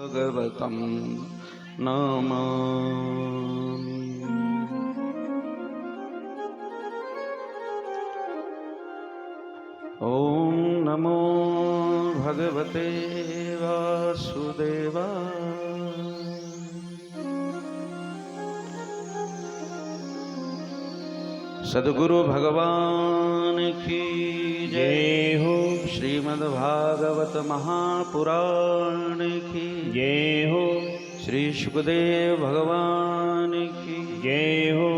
भगवतं नमामि। ॐ नमो भगवते वासुदेवाय। सद्गुरु भगवान की जय हो। श्रीमद्भागवत महापुराण की जय हो। श्री सुखदेव भगवान की जय हो।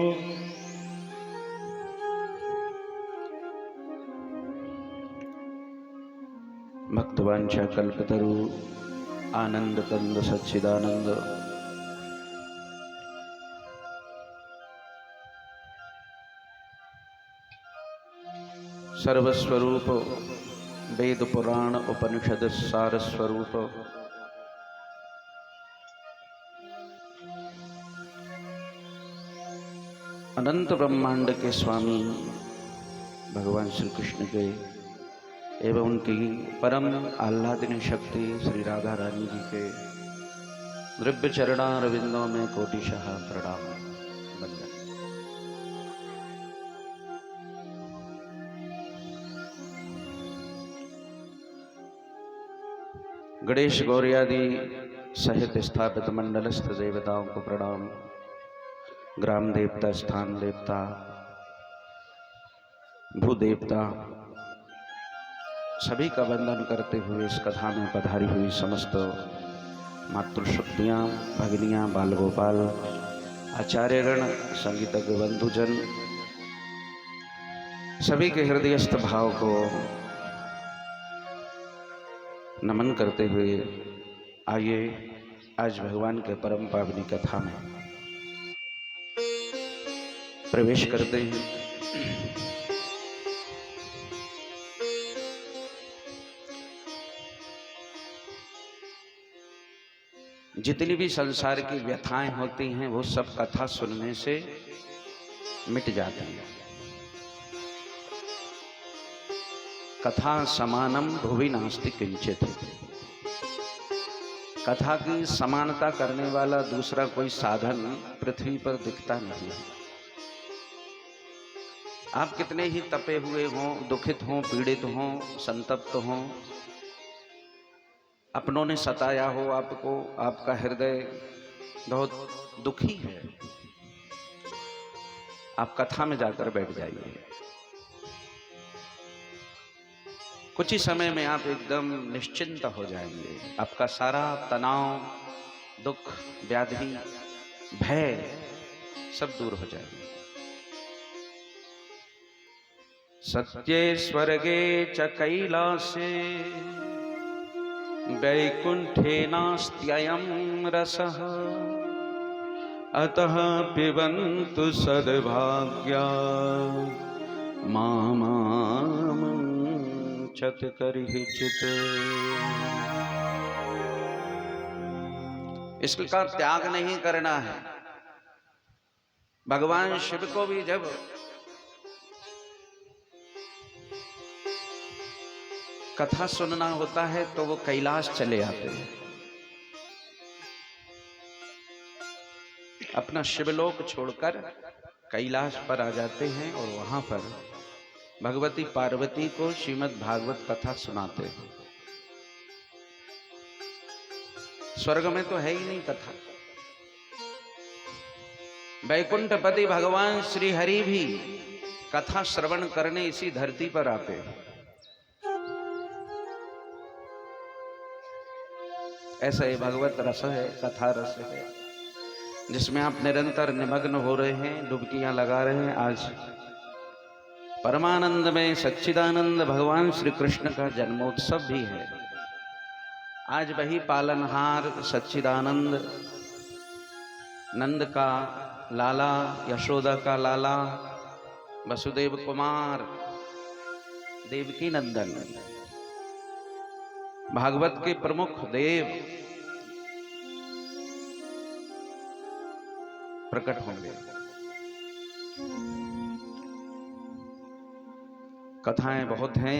भक्तवांछा कल्पतरु आनंद कंद सच्चिदानंद सर्वस्वरूप वेद पुराण उपनिषद सार स्वरूप अनंत ब्रह्मांड के स्वामी भगवान श्री कृष्ण के एवं उनकी परम आह्लादिनी शक्ति श्री राधा रानी जी के द्रव्य चरणारविंदों में कोटिशः प्रणाम वंदन। गणेश गौरियादि सहित स्थापित मंडलस्थ देवताओं को प्रणाम। ग्राम देवता, स्थान देवता, भूदेवता सभी का वंदन करते हुए इस कथा में पधारी हुई समस्त मातृशक्तियाँ, भगिनियाँ, बाल गोपाल, आचार्यगण, संगीतज्ञ बंधुजन सभी के हृदयस्थ भाव को नमन करते हुए आइए आज भगवान के परम पावनी कथा में प्रवेश करते हैं। जितनी भी संसार की व्यथाएं होती हैं वो सब कथा सुनने से मिट जाती हैं। कथा समानम भुवि नास्ति किंचित। कथा की समानता करने वाला दूसरा कोई साधन पृथ्वी पर दिखता नहीं है। आप कितने ही तपे हुए हों, दुखित हों, पीड़ित हों, संतप्त हों, अपनों ने सताया हो आपको, आपका हृदय बहुत दुखी है, आप कथा में जाकर बैठ जाइए। कुछ ही समय में आप एकदम निश्चिंत हो जाएंगे। आपका सारा तनाव, दुख, व्याधि, भय सब दूर हो जाएंगे। सत्ये स्वर्गे च कैलासे वैकुंठे नास्त्ययं रसः अतः पिबन्तु सद्भाग्या मामामंचत करिहिचित्। इसका त्याग नहीं करना है। भगवान शिव को भी जब कथा सुनना होता है तो वो कैलाश चले आते हैं, अपना शिवलोक छोड़कर कैलाश पर आ जाते हैं और वहां पर भगवती पार्वती को श्रीमद् भागवत कथा सुनाते हैं। स्वर्ग में तो है ही नहीं कथा। वैकुंठपति भगवान श्री हरि भी कथा श्रवण करने इसी धरती पर आते हैं। ऐसा ये भगवत रस है, कथा रस है, जिसमें आप निरंतर निमग्न हो रहे हैं, डुबकियां लगा रहे हैं। आज परमानंद में सच्चिदानंद भगवान श्री कृष्ण का जन्मोत्सव भी है। आज वही पालनहार सच्चिदानंद नंद का लाला, यशोदा का लाला, वसुदेव कुमार, देवकी नंदन, भागवत के प्रमुख देव प्रकट होंगे। कथाएं बहुत हैं,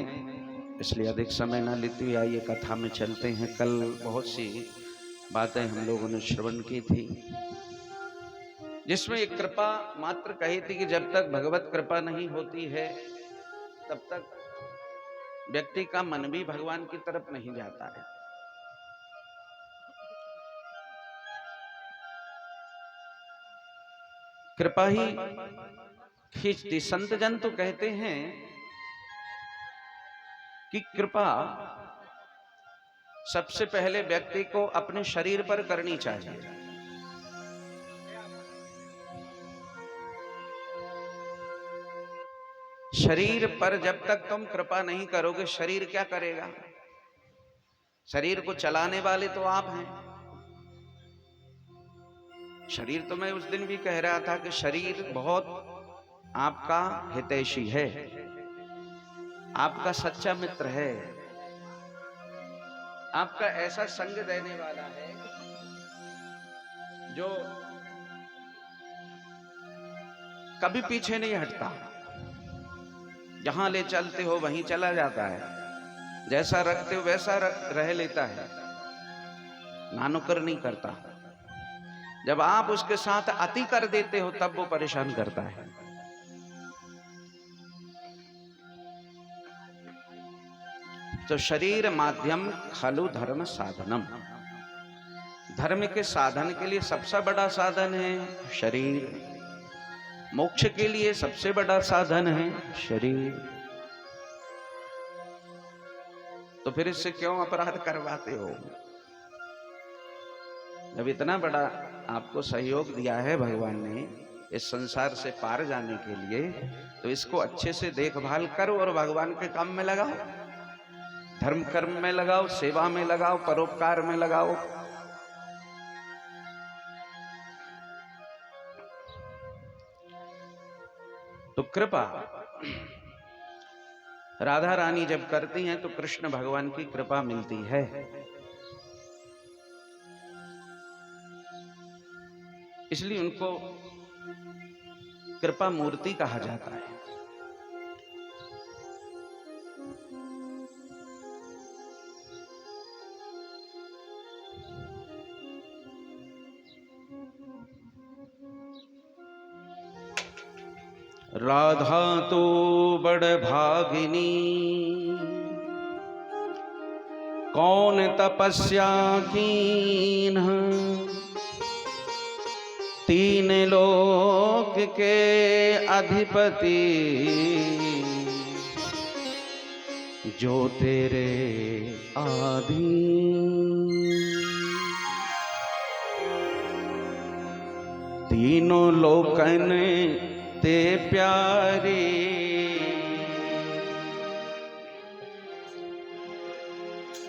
इसलिए अधिक समय न लेते हुए आइए कथा में चलते हैं। कल बहुत सी बातें हम लोगों ने श्रवण की थी, जिसमें एक कृपा मात्र कही थी कि जब तक भगवत कृपा नहीं होती है तब तक व्यक्ति का मन भी भगवान की तरफ नहीं जाता है। कृपा ही खींचती। संत जन तो कहते हैं कि कृपा सबसे पहले व्यक्ति को अपने शरीर पर करनी चाहिए। शरीर पर जब तक तुम कृपा नहीं करोगे, शरीर क्या करेगा? शरीर को चलाने वाले तो आप हैं। शरीर तो मैं उस दिन भी कह रहा था कि शरीर बहुत आपका हितैषी है, आपका सच्चा मित्र है, आपका ऐसा संग देने वाला है जो कभी पीछे नहीं हटता। जहां ले चलते हो वहीं चला जाता है, जैसा रखते हो वैसा रह लेता है, नानुकर नहीं करता। जब आप उसके साथ अति कर देते हो तब वो परेशान करता है। तो शरीर माध्यम खलु धर्म साधनम, धर्म के साधन के लिए सबसे बड़ा साधन है शरीर, मोक्ष के लिए सबसे बड़ा साधन है शरीर। तो फिर इससे क्यों अपराध करवाते हो? जब इतना बड़ा आपको सहयोग दिया है भगवान ने इस संसार से पार जाने के लिए, तो इसको अच्छे से देखभाल करो और भगवान के काम में लगाओ, धर्म कर्म में लगाओ, सेवा में लगाओ, परोपकार में लगाओ। तो कृपा राधा रानी जब करती हैं तो कृष्ण भगवान की कृपा मिलती है। इसलिए उनको कृपा मूर्ति कहा जाता है। राधा तो बड़ भागिनी, कौन तपस्या कीन, तीन लोक के अधिपति, जो तेरे आधीन। तीनों लोकन ते प्यारे,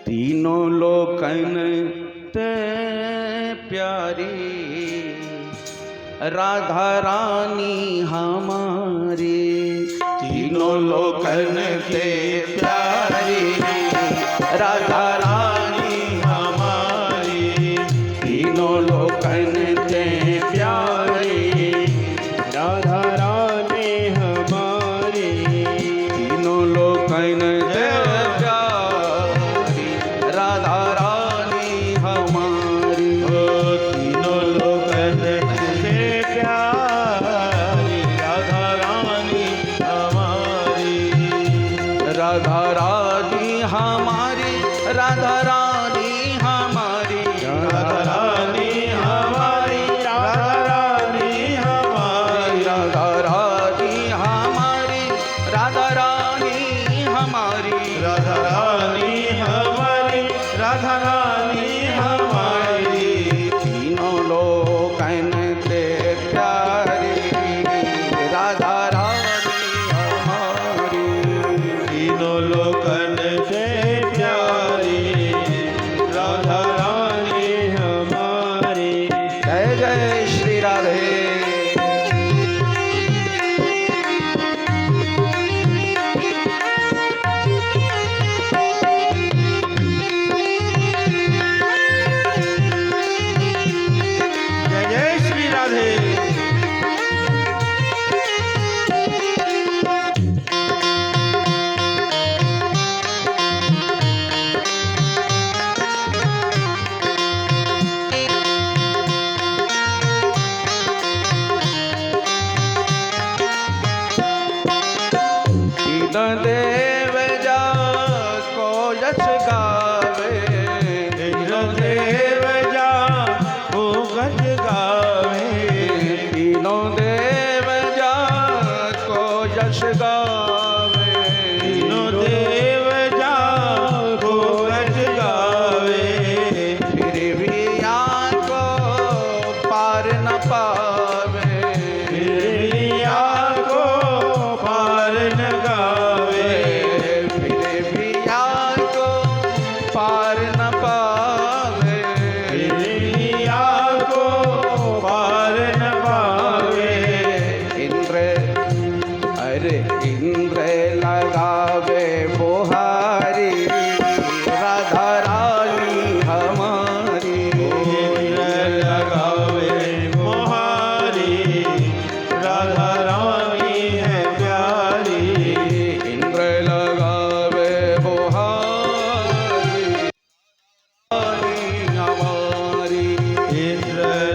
तीनों लोकन ते प्यारी, राधा रानी हमारी। तीनों लोकन ते प्यारी, राधा रानी हमारी। तीनों लोकन ते प्यारी, राधा रानी हमारी। तीनों लोकन ते प्यारी, राधा रानी हमारी। तीनों लोकन ते प्यारी, राधा रानी हमारी। राधा रानी हमारी, राधा रानी हमारी, राधा रानी हमारी।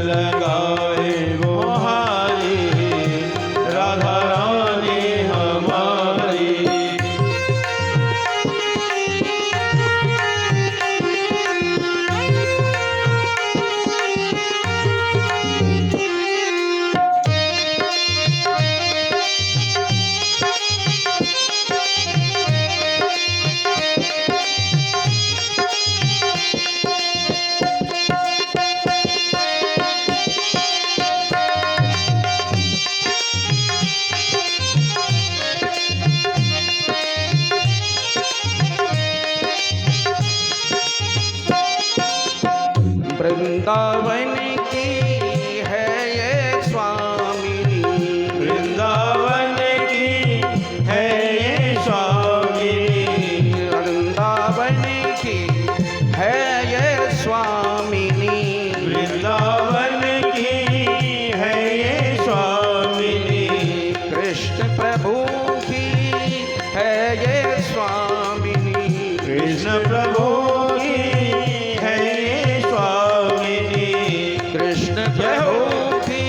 लगाए मोहारी राधा रानी हमारी। वृंदावन की है ये स्वामिनी, वृंदावन की है ये स्वामिनी, वृंदावन की है ये स्वामिनी, वृंदावन की है ये स्वामिनी, कृष्ण प्रभु की है ये स्वामिनी, कृष्ण प्रभु की है ये स्वामिनी, कृष्ण प्रभु की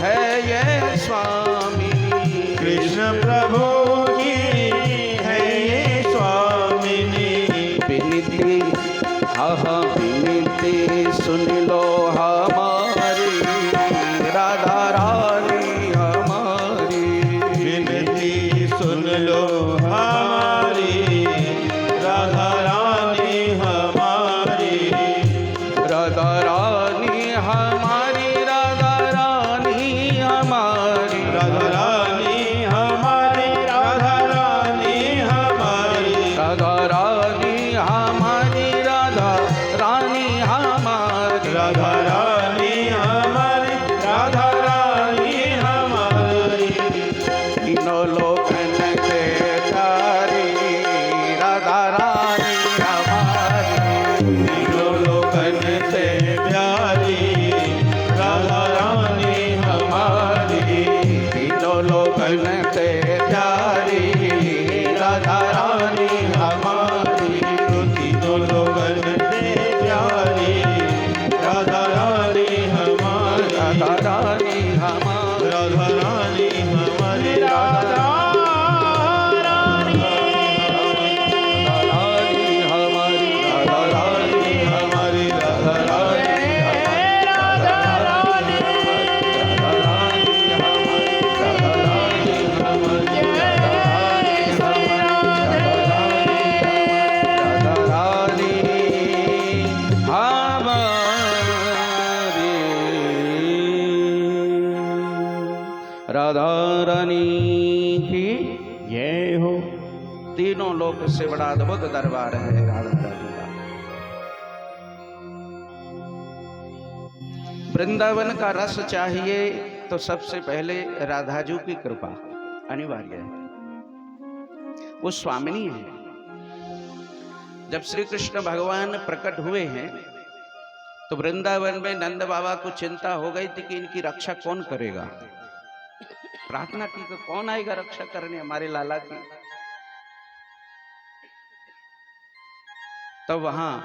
है ये स्वामिनी, कृष्ण प्रभु की है ये स्वामिनी। विनती हाँ विनती सुन लो हमारी राधा रानी हमारी, विनती सुन लो हमारी राधा रानी हमारी, राधा रानी हमारी, राधा रानी हमारी, राधा रानी हमारी, राधा रानी हमारी, राधा रानी हमारी, राधा रानी हमारी, राधा रानी हमारी, राधा रानी हमारी। तीनों लोकन के प्यारी राधा रानी हमारी, तीनों लोकन से प्यारी राधा रानी हमारी, तीनों लोकन के प्यारी राधा रानी हमारी, तीनों लोगन से प्यारी राधा रानी हमारी, राधा रानी हमारी, राधा रानी हमारी, राधा रानी हमारी, राधा रानी हमारी, राधा रानी राधा रानी हमारी, राधा रानी हमारी, राधा रानी हमारी, राधा रानी की जय हो। तीनों लोक से बड़ा अद्भुत दरबार है राधा रानी का। वृंदावन का रस चाहिए तो सबसे पहले राधाजू की कृपा अनिवार्य है। वो स्वामिनी है। जब श्री कृष्ण भगवान प्रकट हुए हैं तो वृंदावन में नंद बाबा को चिंता हो गई थी कि इनकी रक्षा कौन करेगा। प्रार्थना की कि कौन आएगा रक्षा करने हमारे लाला की। तब वहां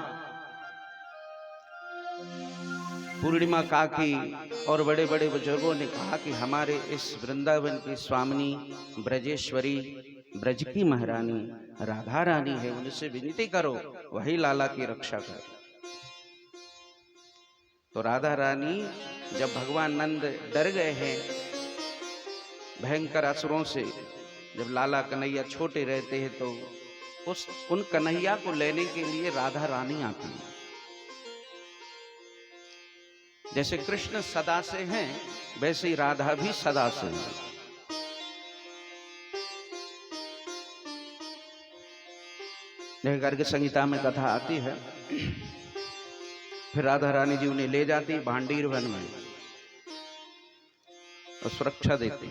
पूर्णिमा काकी और बड़े बड़े बुजुर्गों ने कहा कि हमारे इस वृंदावन की स्वामिनी ब्रजेश्वरी ब्रज की महारानी राधा रानी है, उनसे विनती करो वही लाला की रक्षा करे। तो राधा रानी जब भगवान नंद डर गए हैं भयंकर असुरों से, जब लाला कन्हैया छोटे रहते हैं तो उन कन्हैया को लेने के लिए राधा रानी आती है। जैसे कृष्ण सदा से हैं वैसे ही राधा भी सदा से है। गर्ग संहिता में कथा आती है। फिर राधा रानी जी उन्हें ले जाती भांडीर वन में और सुरक्षा देती।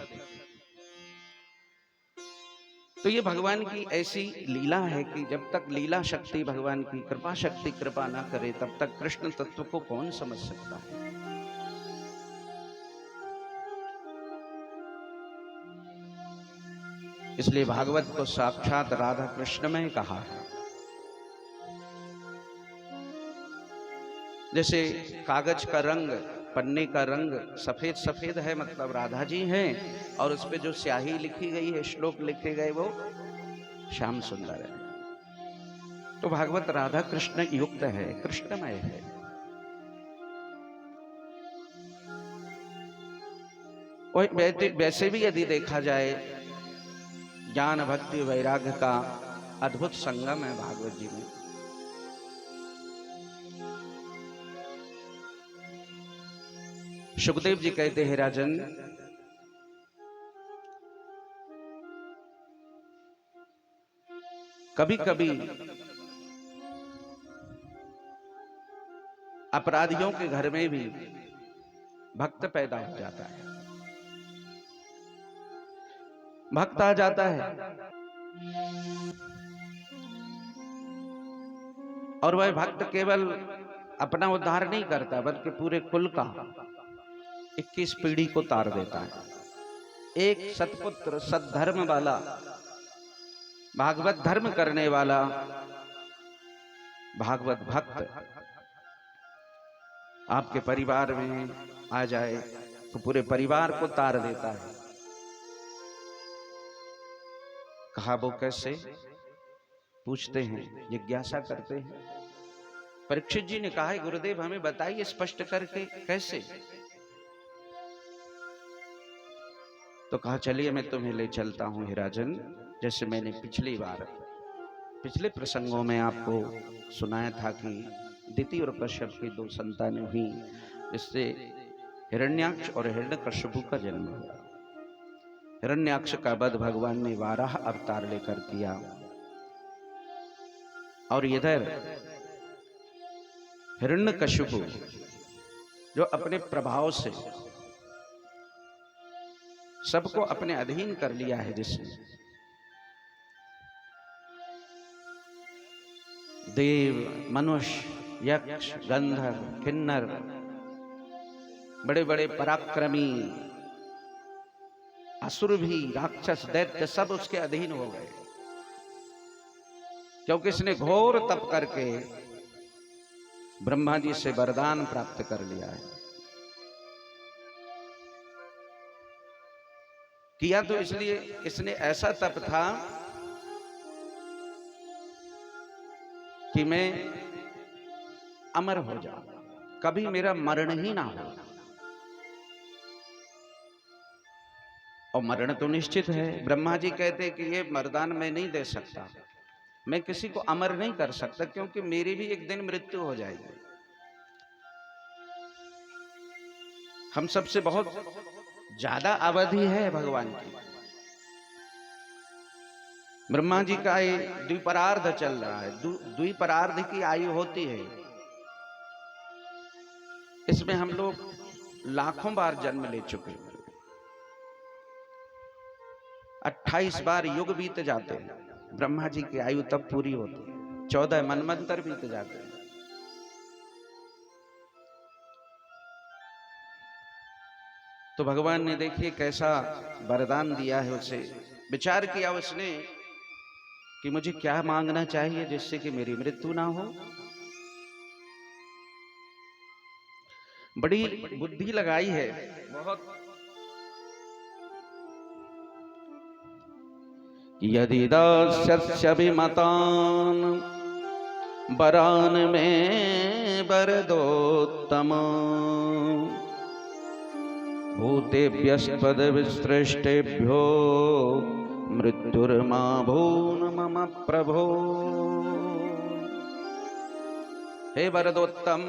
तो ये भगवान की ऐसी लीला है कि जब तक लीला शक्ति भगवान की कृपा शक्ति कृपा ना करे तब तक कृष्ण तत्व को कौन समझ सकता है। इसलिए भागवत को साक्षात राधा कृष्ण में कहा है। जैसे कागज का रंग पन्ने का रंग सफेद सफेद है, मतलब राधा जी हैं, और उस पे जो स्याही लिखी गई है, श्लोक लिखे गए, वो श्याम सुंदर है। तो भागवत राधा कृष्ण युक्त है, कृष्णमय है। वैसे भी यदि देखा जाए, ज्ञान भक्ति वैराग्य का अद्भुत संगम है भागवत जी में। सुखदेव जी कहते हैं, राजन, कभी कभी अपराधियों के घर में भी भक्त पैदा हो जाता है, भक्त आ जाता है, और वह भक्त केवल अपना उद्धार नहीं करता, बल्कि पूरे कुल का 21 पीढ़ी को तार देता है। एक सत्पुत्र, सद्धर्म वाला, भागवत धर्म करने वाला भागवत भक्त आपके परिवार में आ जाए तो पूरे परिवार को तार देता है। कहा वो कैसे? पूछते हैं, जिज्ञासा करते हैं। परीक्षित जी ने कहा, गुरुदेव हमें बताइए स्पष्ट करके कैसे। तो कहा, चलिए मैं तुम्हें ले चलता हूं हे राजन। जैसे मैंने पिछले प्रसंगों में आपको सुनाया था कि दिति और कश्यप की 2 संतानें हुई, जिससे हिरण्याक्ष और हिरण्यकश्यप का जन्म हुआ। हिरण्याक्ष का वध भगवान ने वाराह अवतार लेकर किया, और इधर हिरण्यकश्यप जो अपने प्रभाव से सबको अपने अधीन कर लिया है, जिसने देव, मनुष्य, यक्ष, गंधर्व, किन्नर, बड़े बड़े पराक्रमी असुर भी, राक्षस, दैत्य सब उसके अधीन हो गए, क्योंकि इसने घोर तप करके ब्रह्मा जी से वरदान प्राप्त कर लिया है। किया तो इसलिए इसने ऐसा तप था कि मैं अमर हो जाऊं, कभी मेरा मरण ही ना हो। और मरण तो निश्चित है। ब्रह्मा जी कहते कि ये वरदान मैं नहीं दे सकता, मैं किसी को अमर नहीं कर सकता, क्योंकि मेरी भी एक दिन मृत्यु हो जाएगी। हम सबसे बहुत ज्यादा अवधि है भगवान की। ब्रह्मा जी का ये द्विपरार्ध चल रहा है, द्विपरार्ध की आयु होती है। इसमें हम लोग लाखों बार जन्म ले चुके हैं, 28 बार युग बीत जाते हैं। ब्रह्मा जी की आयु तब पूरी होती है, 14 मनवंतर बीत जाते हैं। तो भगवान ने देखिए कैसा वरदान दिया है उसे। विचार किया उसने कि मुझे क्या मांगना चाहिए जिससे कि मेरी मृत्यु ना हो। बड़ी बुद्धि लगाई है बहुत। यदि दास्यस्य विमतान् वरान् मे वरदोत्तम भूतेभ्यस्पदविसृष्टेभ्यो मृत्युर्मा भून् मम प्रभो। हे वरदोत्तम,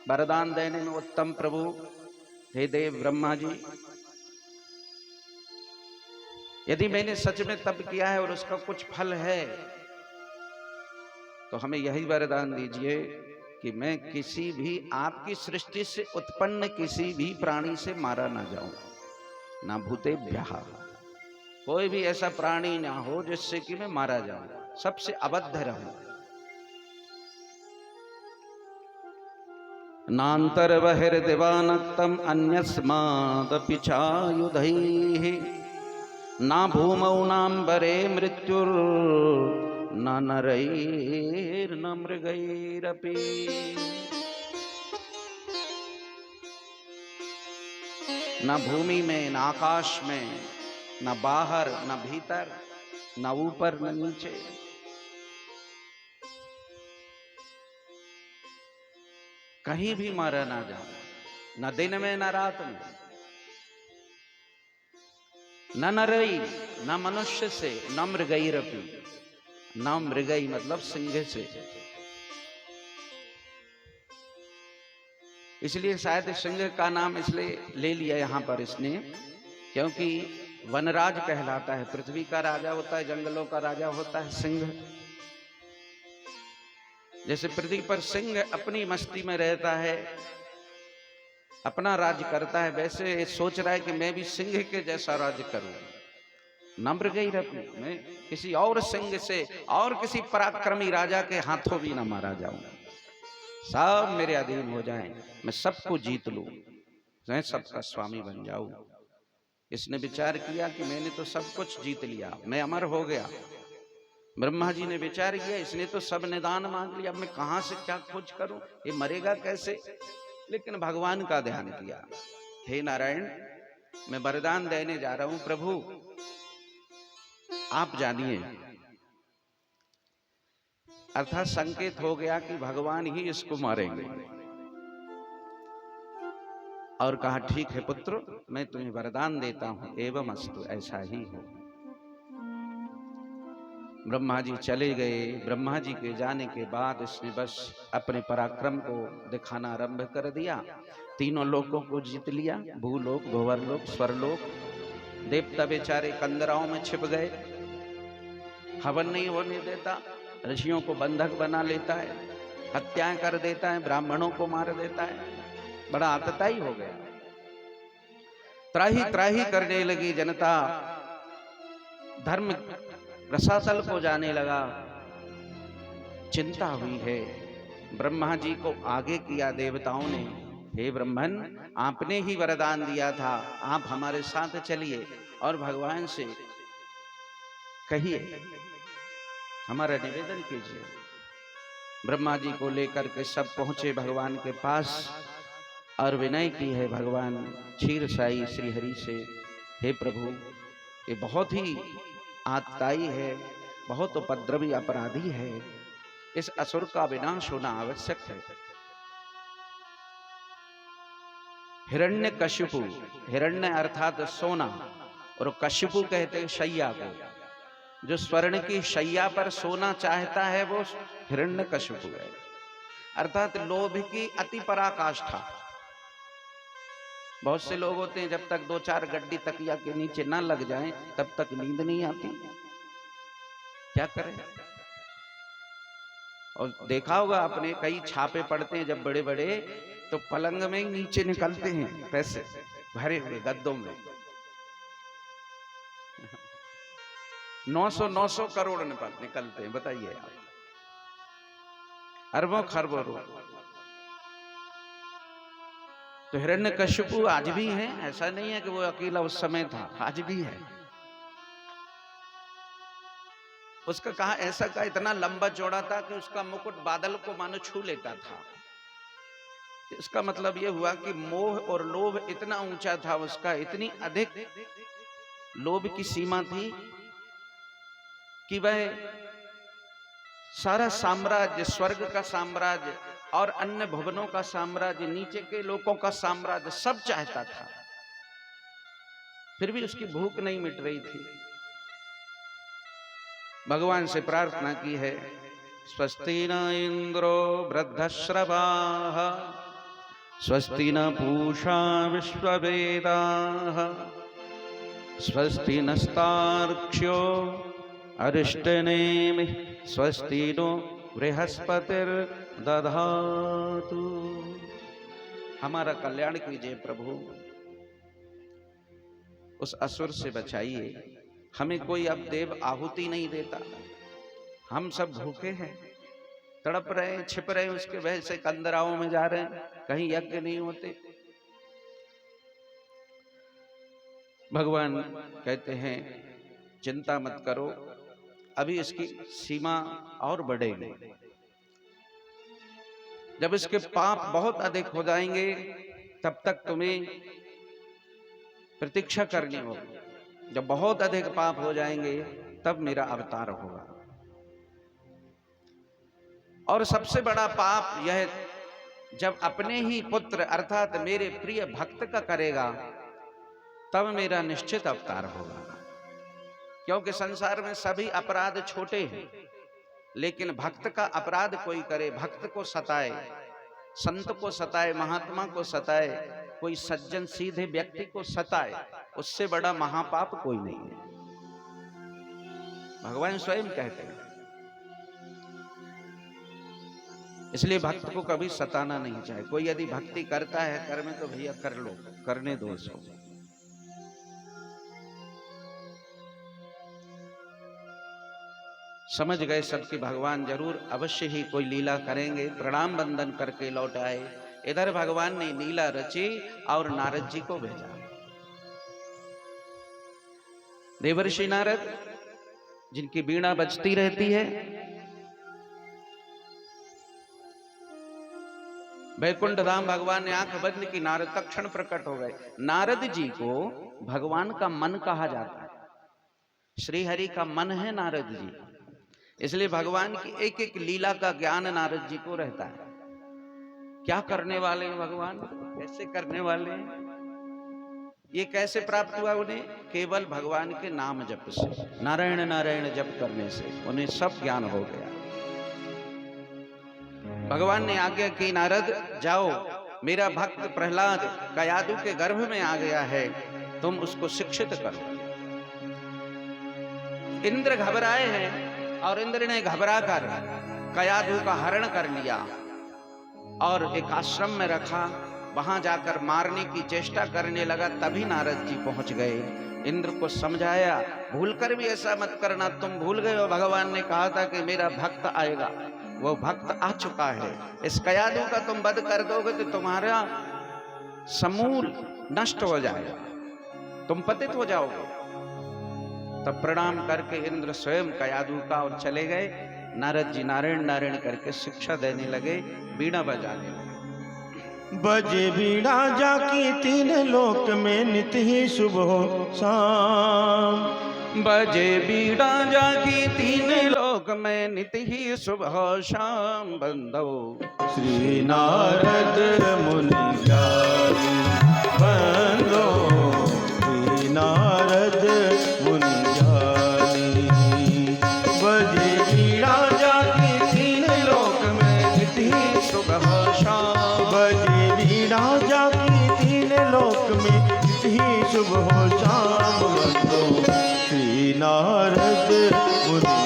वरदान देने में उत्तम प्रभु, हे देव ब्रह्मा जी, यदि मैंने सच में तप किया है और उसका कुछ फल है तो हमें यही वरदान दीजिए कि मैं किसी भी आपकी सृष्टि से उत्पन्न किसी भी प्राणी से मारा ना जाऊं, ना भूतेभ्यः, कोई भी ऐसा प्राणी ना हो जिससे कि मैं मारा जाऊं, सबसे अबद्ध रहूं। नान्तर बहिर्दिवानक्तम अन्यस्मादपि चायुधैः ना भूमौ नाम्बरे मृत्युर् न नरैर्न मृगैरपि। ना भूमि में, ना आकाश में, ना बाहर, ना भीतर, ना ऊपर, ना नीचे। कहीं भी मारा ना जाओ, ना दिन में, ना रात में, न नरई, न मनुष्य से, न मृगई रपी। न मृगई मतलब सिंह से। इसलिए शायद सिंह का नाम इसलिए ले लिया यहां पर इसने, क्योंकि वनराज कहलाता है। पृथ्वी का राजा होता है, जंगलों का राजा होता है सिंह। जैसे पृथ्वी पर सिंह अपनी मस्ती में रहता है, अपना राज करता है, वैसे सोच रहा है कि मैं भी सिंह के जैसा राज करूं। नम्र गई रखूं, मैं किसी और सिंह से और किसी पराक्रमी राजा के हाथों भी ना मारा जाऊं, सब मेरे अधीन हो जाएं, मैं सबको जीत लूं, मैं सबका स्वामी बन जाऊं। इसने विचार किया कि मैंने तो सब कुछ जीत लिया, मैं अमर हो गया। ब्रह्मा जी ने विचार किया, इसने तो सब निदान मांग लिया, अब मैं कहां से क्या खोज करूं, ये मरेगा कैसे। लेकिन भगवान का ध्यान किया, हे नारायण, मैं वरदान देने जा रहा हूं, प्रभु आप जानिए। अर्थात संकेत हो गया कि भगवान ही इसको मारेंगे। और कहा, ठीक है पुत्र, मैं तुम्हें वरदान देता हूं, एवं अस्तु, ऐसा ही हो। ब्रह्मा जी चले गए। ब्रह्मा जी के जाने के बाद इसने बस अपने पराक्रम को दिखाना आरंभ कर दिया। तीनों लोकों को जीत लिया, भूलोक, भंवरलोक, स्वर्लोक। देवता बेचारे कंदराओं में छिप गए, हवन नहीं होने देता, ऋषियों को बंधक बना लेता है, हत्याएं कर देता है, ब्राह्मणों को मार देता है, बड़ा आतताई हो गया। त्राही त्राही करने लगी जनता, धर्म रसातल को जाने लगा, चिंता हुई है। ब्रह्मा जी को आगे किया देवताओं ने, हे ब्रह्मन, आपने ही वरदान दिया था, आप हमारे साथ चलिए और भगवान से कहिए, हमारा निवेदन कीजिए। ब्रह्मा जी को लेकर के सब पहुंचे भगवान के पास और विनय की है भगवान क्षीर साई श्री हरि से, हे प्रभु, ये बहुत ही आतताई है, बहुत उपद्रवी अपराधी है, इस असुर का विनाश होना आवश्यक है। हिरण्यकशिपु, हिरण्य अर्थात सोना, और कशिपु कहते हैं शैया को। जो स्वर्ण की शैया पर सोना चाहता है वो हिरण्यकशिपु है। अर्थात लोभ की अति पराकाष्ठा। बहुत से लोग होते हैं, जब तक 2-4 गड्डी तकिया के नीचे ना लग जाएं तब तक नींद नहीं आती। क्या करें। और देखा होगा आपने, कई छापे पड़ते हैं जब बड़े बड़े, तो पलंग में ही नीचे निकलते हैं पैसे भरे हुए गद्दों में। 900 करोड़ निकलते हैं, बताइए आप, अरबों खरबों रुपए। तो हिरण्यकशिपु आज भी है, ऐसा नहीं है कि वो अकेला उस समय था, आज भी है। उसका कहा, ऐसा का इतना लंबा चौड़ा था कि उसका मुकुट बादल को मानो छू लेता था। इसका मतलब यह हुआ कि मोह और लोभ इतना ऊंचा था उसका, इतनी अधिक लोभ की सीमा थी कि वह सारा साम्राज्य, स्वर्ग का साम्राज्य और अन्य भुवनों का साम्राज्य, नीचे के लोगों का साम्राज्य, सब चाहता था। फिर भी उसकी भूख नहीं मिट रही थी। भगवान से प्रार्थना की है, स्वस्ति न इंद्रो वृद्धश्रवाः, स्वस्ति न पूषा विश्ववेदाः, स्वस्ति नस्तार्क्ष्यो अरिष्टनेमिः, स्वस्ति नो बृहस्पतिर्दधातु। हमारा कल्याण कीजिए प्रभु, उस असुर से बचाइए, हमें कोई अब देव आहुति नहीं देता, हम सब भूखे हैं, तड़प रहे हैं, छिप रहे हैं उसके वह से कंदराओं में जा रहे हैं, कहीं यज्ञ नहीं होते। भगवान कहते हैं, चिंता मत करो, अभी इसकी सीमा और बढ़ेगी। जब इसके पाप बहुत अधिक हो जाएंगे तब तक तुम्हें प्रतीक्षा करनी होगी। जब बहुत अधिक पाप हो जाएंगे तब मेरा अवतार होगा। और सबसे बड़ा पाप यह जब अपने ही पुत्र अर्थात मेरे प्रिय भक्त का करेगा तब मेरा निश्चित अवतार होगा। क्योंकि संसार में सभी अपराध छोटे हैं, लेकिन भक्त का अपराध कोई करे, भक्त को सताए, संत को सताए, महात्मा को सताए, कोई सज्जन सीधे व्यक्ति को सताए, उससे बड़ा महापाप कोई नहीं है। भगवान स्वयं कहते हैं। इसलिए भक्त को कभी सताना नहीं चाहिए। कोई यदि भक्ति करता है कर्म तो भैया कर लो, करने दो उसको। समझ गए सबकी भगवान जरूर अवश्य ही कोई लीला करेंगे, प्रणाम बंदन करके लौट आए। इधर भगवान ने लीला रची और नारद जी को भेजा। देवर्षि नारद जिनकी वीणा बजती रहती है, वैकुंठ धाम भगवान ने आंख बंद की, नारद तत्क्षण प्रकट हो गए। नारद जी को भगवान का मन कहा जाता है, श्री हरि का मन है नारद जी। इसलिए भगवान की एक एक लीला का ज्ञान नारद जी को रहता है। क्या करने वाले हैं भगवान, कैसे करने वाले हैं, ये कैसे प्राप्त हुआ उन्हें? केवल भगवान के नाम जप से, नारायण नारायण जप करने से उन्हें सब ज्ञान हो गया। भगवान ने आज्ञा की, नारद जाओ, मेरा भक्त प्रहलाद कयादु के गर्भ में आ गया है, तुम उसको शिक्षित करो। इंद्र घबराए हैं और इंद्र ने घबरा कर कयादु का हरण कर लिया और एक आश्रम में रखा। वहां जाकर मारने की चेष्टा करने लगा, तभी नारद जी पहुंच गए। इंद्र को समझाया, भूलकर भी ऐसा मत करना, तुम भूल गए हो भगवान ने कहा था कि मेरा भक्त आएगा, वो भक्त आ चुका है। इस कयादु का तुम वध कर दोगे तो तुम्हारा समूल नष्ट हो जाएगा, तुम पतित हो जाओगे। तब प्रणाम करके इंद्र स्वयं कयादु का और चले गए। नारद जी नारायण नारायण करके शिक्षा देने लगे, बीड़ा बजाने लगे। बजे बीड़ा जाकी तीन लोक में नित ही सुबह शाम, बजे बीड़ा जाकी तीन लोक में नित ही सुबह शाम। बंदो श्री नारद मुनि ज्ञानी, बंदो श्री नारद मुनि ज्ञानी। बजे बीड़ा जाकी तीन लोक में नित ही सुबह शाम, बजे बीड़ा जाकी तीन लोक में नित ही सुबह शाम। बंदो श्री नारद मुनि